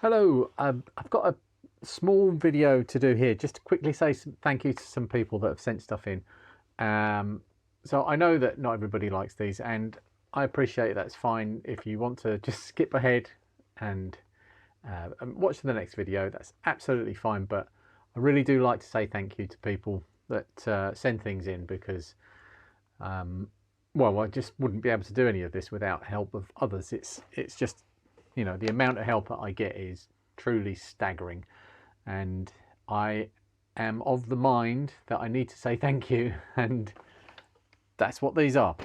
Hello, I've got a small video to do here just to quickly say thank you to some people that have sent stuff in. So I know that not everybody likes these, and I appreciate that's fine. If you want to just skip ahead and watch the next video, that's absolutely fine. But I really do like to say thank you to people that send things in because, well, I just wouldn't be able to do any of this without help of others. It's just, you know, the amount of help that I get is truly staggering, and I am of the mind that I need to say thank you, and that's what these are.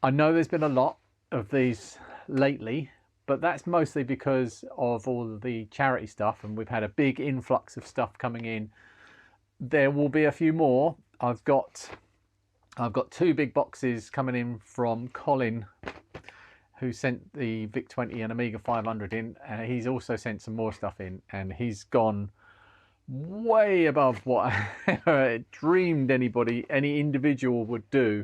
I know there's been a lot of these lately, but that's mostly because of all of the charity stuff, and we've had a big influx of stuff coming in. There will be a few more. I've got two big boxes coming in from Colin, who sent the VIC-20 and Amiga 500 in. He's also sent some more stuff in, and he's gone way above what I dreamed any individual would do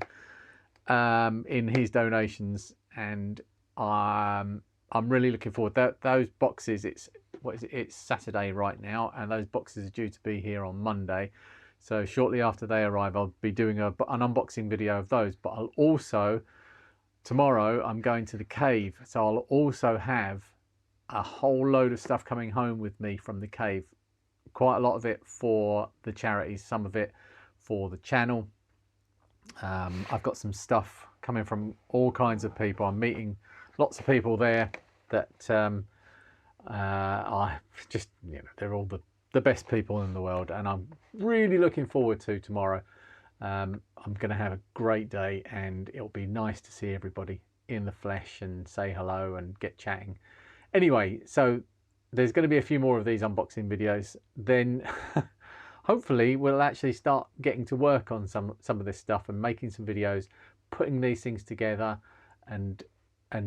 in his donations. And I'm really looking forward to those boxes. It's Saturday right now, and those boxes are due to be here on Monday. So shortly after they arrive, I'll be doing an unboxing video of those. But I'll also, tomorrow, I'm going to the cave, so I'll also have a whole load of stuff coming home with me from the cave. Quite a lot of it for the charities, some of it for the channel. I've got some stuff coming from all kinds of people. I'm meeting lots of people there that I just, you know, they're all the best people in the world, and I'm really looking forward to tomorrow. I'm going to have a great day, and it'll be nice to see everybody in the flesh and say hello and get chatting. Anyway, so there's going to be a few more of these unboxing videos. Then hopefully we'll actually start getting to work on some of this stuff and making some videos, putting these things together, and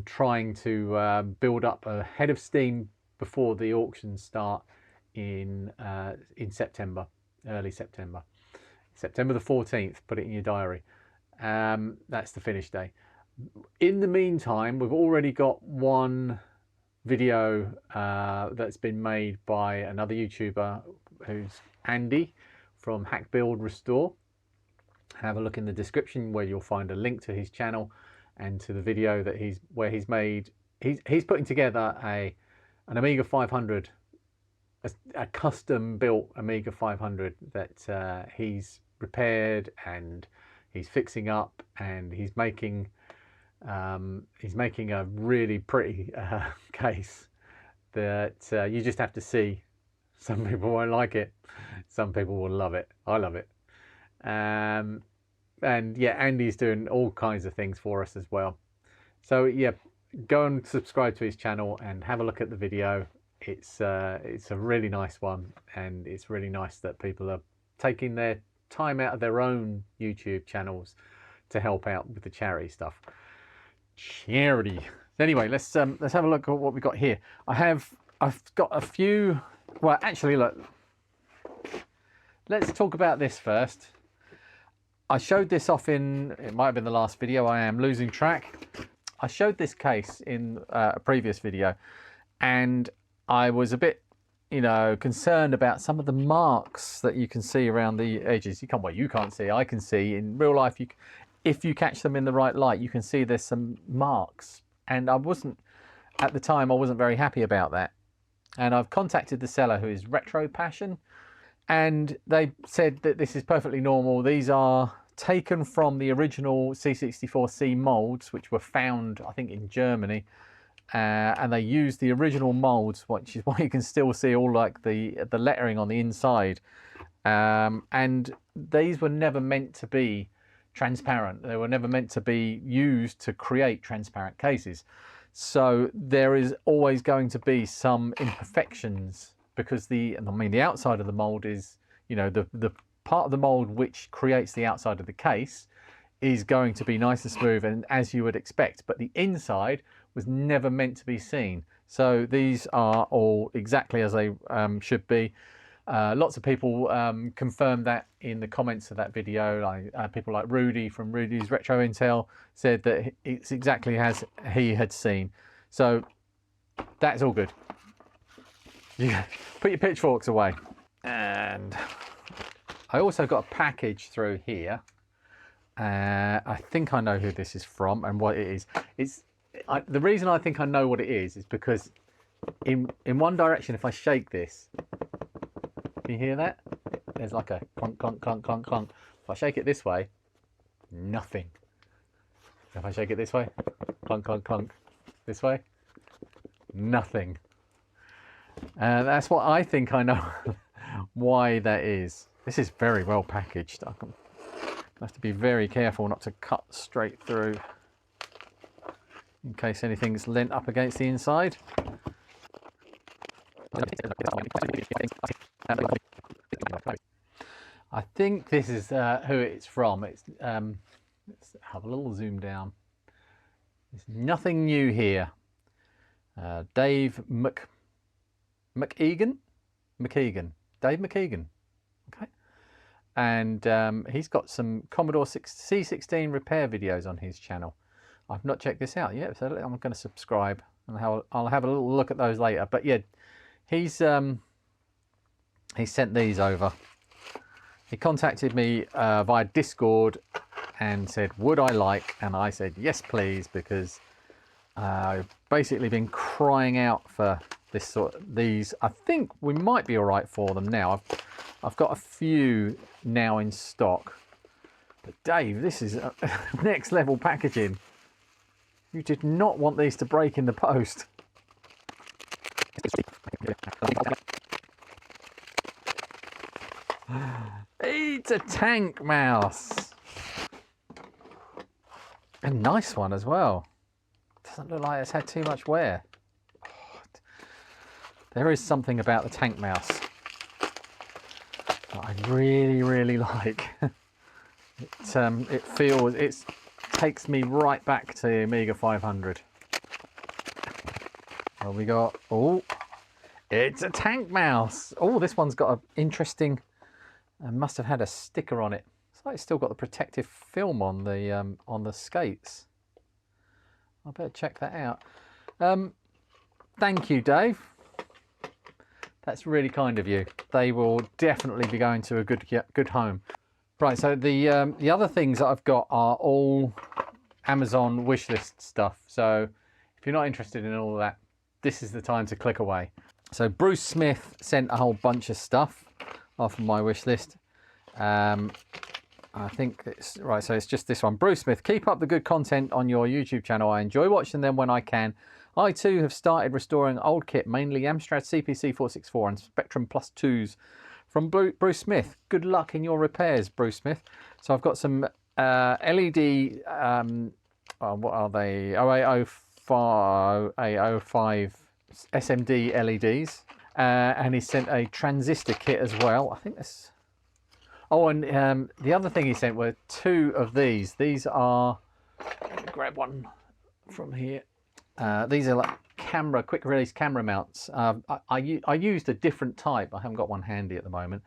trying to build up ahead of steam before the auctions start in September, early September. September the 14th, put it in your diary. That's the finish day. In the meantime, we've already got one video that's been made by another YouTuber who's Andy from Hack Build Restore. Have a look in the description where you'll find a link to his channel and to the video that he's putting together an Amiga 500, a custom built Amiga 500 that he's repaired and he's fixing up, and he's making a really pretty case that you just have to see. Some people won't like it, some people will love it. I love it. And yeah, Andy's doing all kinds of things for us as well. So yeah, go and subscribe to his channel and have a look at the video. It's a really nice one, and it's really nice that people are taking their time out of their own YouTube channels to help out with the charity stuff. Charity. Anyway, let's have a look at what we got here. I've got a few. Well, actually, look. Let's talk about this first. I showed this off in, it might have been the last video. I am losing track. I showed this case in a previous video, and I was a bit, you know, concerned about some of the marks that you can see around the edges. You can't see. I can see in real life. If you catch them in the right light, you can see there's some marks. And I wasn't, at the time, I wasn't very happy about that. And I've contacted the seller, who is Retro Passion, and they said that this is perfectly normal. These are taken from the original C64C molds, which were found, I think, in Germany. And they used the original molds, which is why you can still see all like the lettering on the inside. And these were never meant to be transparent. They were never meant to be used to create transparent cases. So there is always going to be some imperfections, because the outside of the mold is, you know, the part of the mold which creates the outside of the case is going to be nice and smooth and as you would expect, but the inside was never meant to be seen. So these are all exactly as they should be. Lots of people confirmed that in the comments of that video. Like people like Rudy from Rudy's Retro Intel said that it's exactly as he had seen. So that's all good. You put your pitchforks away. And I also got a package through here. I think I know who this is from and what it is. The reason I think I know what it is because in one direction, if I shake this, can you hear that? There's like a clunk, clunk, clunk, clunk, clunk. If I shake it this way, nothing. If I shake it this way, clunk, clunk, clunk. This way, nothing. That's what I think I know why that is. This is very well packaged. I have to be very careful not to cut straight through in case anything's lent up against the inside. I think this is who it's from. Let's have a little zoom down. There's nothing new here. Dave McEgan? Dave McEgan. Okay. And he's got some Commodore C16 repair videos on his channel. I've not checked this out yet, so I'm going to subscribe and I'll have a little look at those later. But yeah, he sent these over. He contacted me via Discord and said, would I like? And I said, yes, please, because I've basically been crying out for these. I think we might be all right for them now. I've got a few now in stock. But Dave, this is next level packaging. You did not want these to break in the post. It's a tank mouse. A nice one as well. Doesn't look like it's had too much wear. There is something about the tank mouse that I really, really like. It takes me right back to Amiga 500. Well, we got, oh, it's a tank mouse. Oh, this one's got an interesting, must have had a sticker on it. It's like it's still got the protective film on the skates. I better check that out. Thank you, Dave. That's really kind of you. They will definitely be going to a good home. Right, so the other things that I've got are all Amazon wishlist stuff. So if you're not interested in all of that, this is the time to click away. So Bruce Smith sent a whole bunch of stuff off of my wish list. I think it's right, so it's just this one. Bruce Smith, keep up the good content on your YouTube channel. I enjoy watching them when I can. I too have started restoring old kit, mainly Amstrad CPC 464 and Spectrum Plus 2s from Bruce Smith. Good luck in your repairs, Bruce Smith. So I've got some LED, what are they? 0805 SMD LEDs. And he sent a transistor kit as well. I think this... Oh, and the other thing he sent were two of these. These are... Let me grab one from here. These are like quick release camera mounts. I used a different type. I haven't got one handy at the moment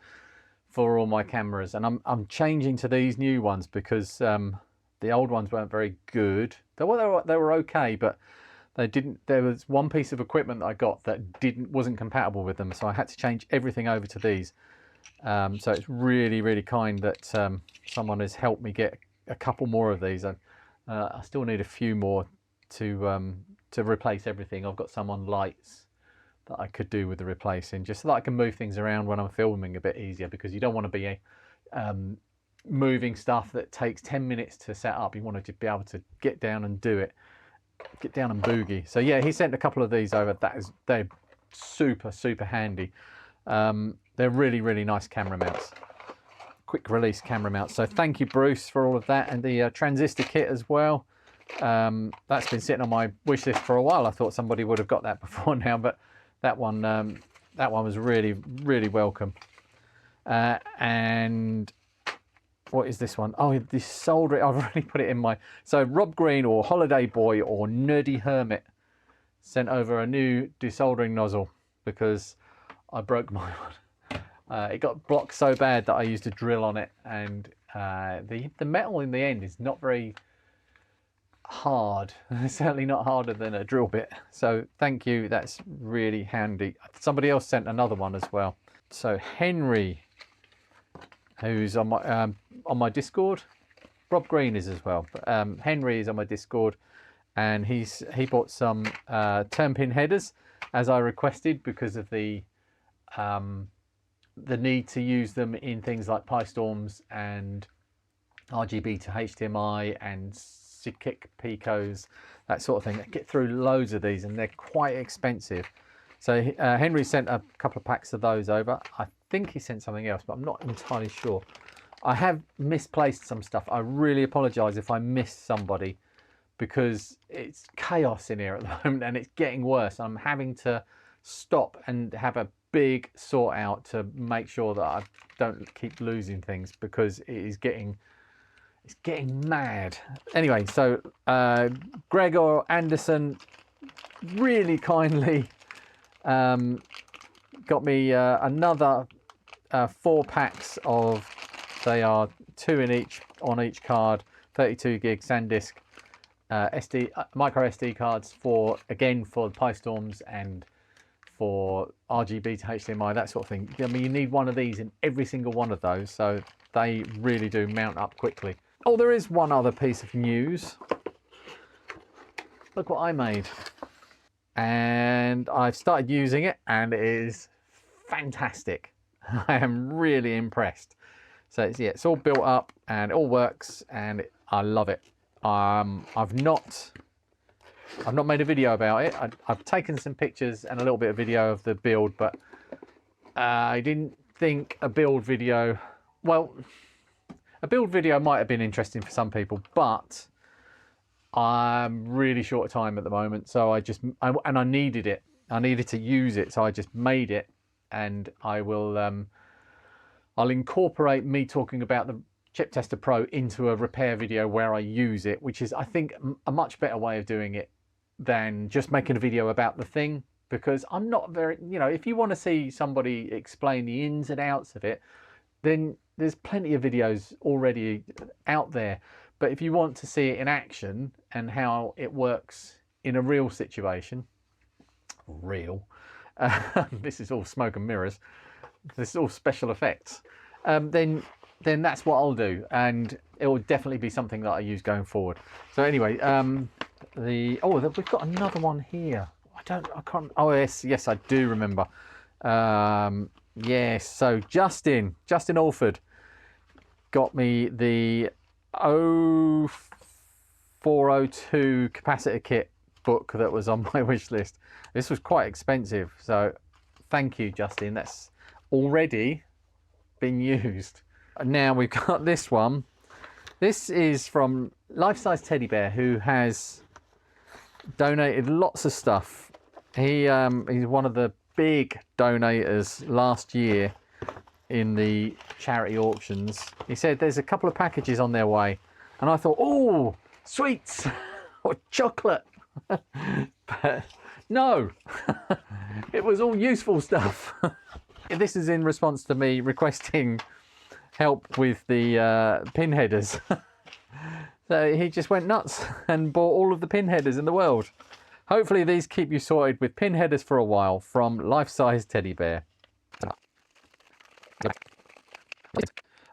for all my cameras, and I'm changing to these new ones because the old ones weren't very good. They were okay, but they didn't. There was one piece of equipment that I got that wasn't compatible with them, so I had to change everything over to these. So it's really, really kind that someone has helped me get a couple more of these. I still need a few more to replace everything. I've got some on lights that I could do with the replacing, just so that I can move things around when I'm filming a bit easier, because you don't want to be moving stuff that takes 10 minutes to set up. You want to be able to get down and do it, get down and boogie. So yeah, he sent a couple of these over. They're super, super handy. They're really, really nice camera mounts, quick release camera mounts. So thank you, Bruce, for all of that, and the transistor kit as well. That's been sitting on my wish list for a while. I thought somebody would have got that before now, but that one was really, really welcome. And what is this one? Oh, this soldering. I've already put it in my... So Rob Green or Holiday Boy or Nerdy Hermit sent over a new desoldering nozzle because I broke my one. It got blocked so bad that I used a drill on it, and the metal in the end is not very hard. Certainly not harder than a drill bit. So thank you, that's really handy. Somebody else sent another one as well. So Henry, who's on my Discord, Rob Green is as well. But Henry is on my Discord, and he bought some turn pin headers as I requested because of the need to use them in things like PyStorms and RGB to HDMI and SIGKICK Picos, that sort of thing. I get through loads of these and they're quite expensive. So Henry sent a couple of packs of those over. I think he sent something else, but I'm not entirely sure. I have misplaced some stuff. I really apologise if I missed somebody, because it's chaos in here at the moment and it's getting worse. I'm having to stop and have a big sort out to make sure that I don't keep losing things, because it's getting mad. Anyway, so Gregor Anderson really kindly got me another 4 packs of, they are 2 in each on each card, 32 gig SanDisk micro SD cards for PyStorms and for RGB to HDMI, that sort of thing. I mean, you need one of these in every single one of those, so they really do mount up quickly. Oh, there is one other piece of news. Look what I made. And I've started using it and it is fantastic. I am really impressed. So it's all built up and it all works and I love it. I've not made a video about it. I've taken some pictures and a little bit of video of the build, but I didn't think a build video, well, a build video might have been interesting for some people, but I'm really short of time at the moment, so I needed it. I needed to use it, so I just made it, and I will I'll incorporate me talking about the Chiptester Pro into a repair video where I use it, which is, I think, a much better way of doing it than just making a video about the thing, because I'm not very, if you want to see somebody explain the ins and outs of it, then there's plenty of videos already out there. But if you want to see it in action and how it works in a real situation, this is all smoke and mirrors, this is all special effects, then that's what I'll do, and it will definitely be something that I use going forward. So anyway, we've got another one here. Oh yes, I do remember. Yes, so Justin Alford got me the 0402 capacitor kit book that was on my wish list. This was quite expensive, so thank you, Justin. That's already been used. Now we've got this one. This is from Life Size Teddy Bear, who has donated lots of stuff. He's one of the big donators last year in the charity auctions. He said there's a couple of packages on their way, and I thought, oh, sweets or chocolate. But no, it was all useful stuff. This is in response to me requesting help with the pin headers. So he just went nuts and bought all of the pin headers in the world. Hopefully these keep you sorted with pin headers for a while, from Life Size Teddy Bear.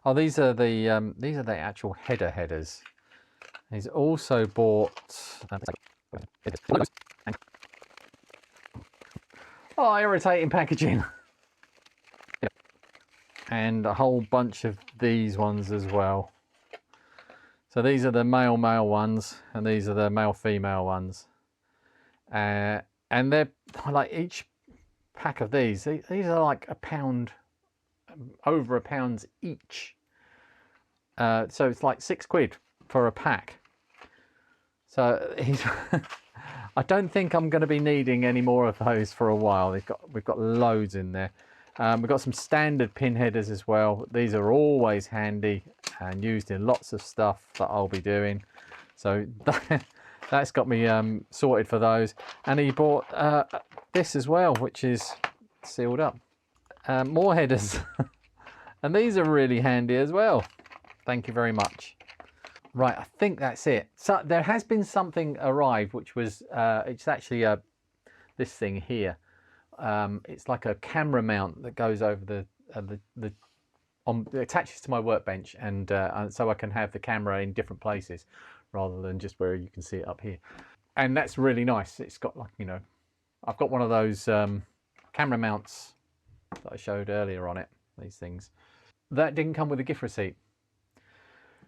Oh, these are the actual headers. He's also bought irritating packaging. And a whole bunch of these ones as well. So these are the male ones, and these are the male-female ones. And they're like, each pack of these are like £1, over £1 each. So it's like £6 for a pack. So I don't think I'm going to be needing any more of those for a while. We've got loads in there. We've got some standard pin headers as well. These are always handy and used in lots of stuff that I'll be doing. So that's got me sorted for those. And he bought this as well, which is sealed up. More headers. And these are really handy as well. Thank you very much. Right, I think that's it. So there has been something arrive, which was it's actually this thing here. It's like a camera mount that goes over the it attaches to my workbench, and so I can have the camera in different places rather than just where you can see it up here. And that's really nice. It's got, like, you know, I've got one of those camera mounts that I showed earlier on it, these things. That didn't come with a gift receipt.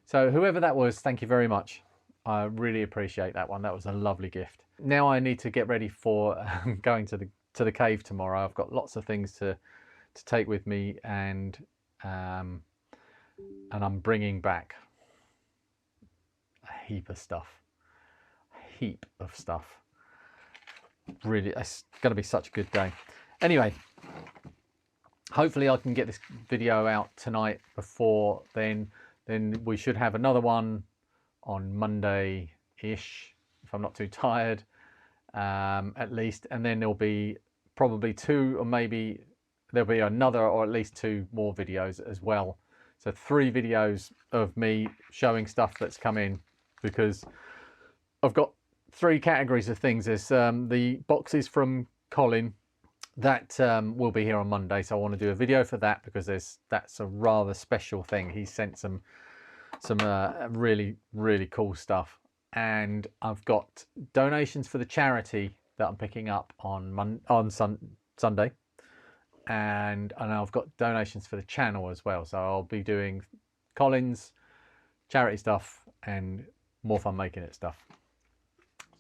So whoever that was, thank you very much. I really appreciate that one. That was a lovely gift. Now I need to get ready for going to the cave tomorrow. I've got lots of things to take with me, and I'm bringing back a heap of stuff. Really, it's going to be such a good day. Anyway, hopefully I can get this video out tonight. Before then we should have another one on Monday-ish, if I'm not too tired, at least. And then there'll be probably 2, or maybe there'll be another, or at least 2 more videos as well. So 3 videos of me showing stuff that's come in, because I've got 3 categories of things. There's the boxes from Colin that will be here on Monday, so I want to do a video for that, because that's a rather special thing. He sent some really cool stuff, and I've got donations for the charity that I'm picking up on Sunday, and I've got donations for the channel as well. So I'll be doing Colin's charity stuff and More Fun Making It stuff.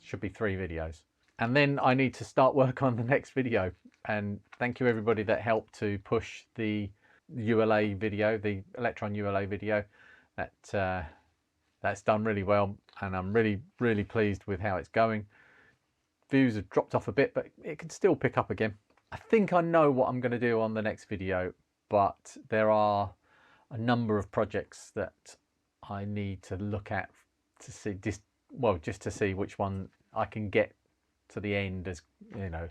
Should be 3 videos. And then I need to start work on the next video. And thank you everybody that helped to push the ULA video, the Electron ULA video. That's done really well, and I'm really pleased with how it's going. Views have dropped off a bit, but it can still pick up again. I think I know what I'm going to do on the next video, but there are a number of projects that I need to look at to see, just to see which one I can get to the end, as you know,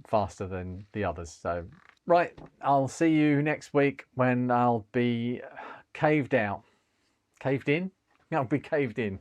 faster than the others. So right, I'll see you next week when I'll be caved in. I'll be caved in.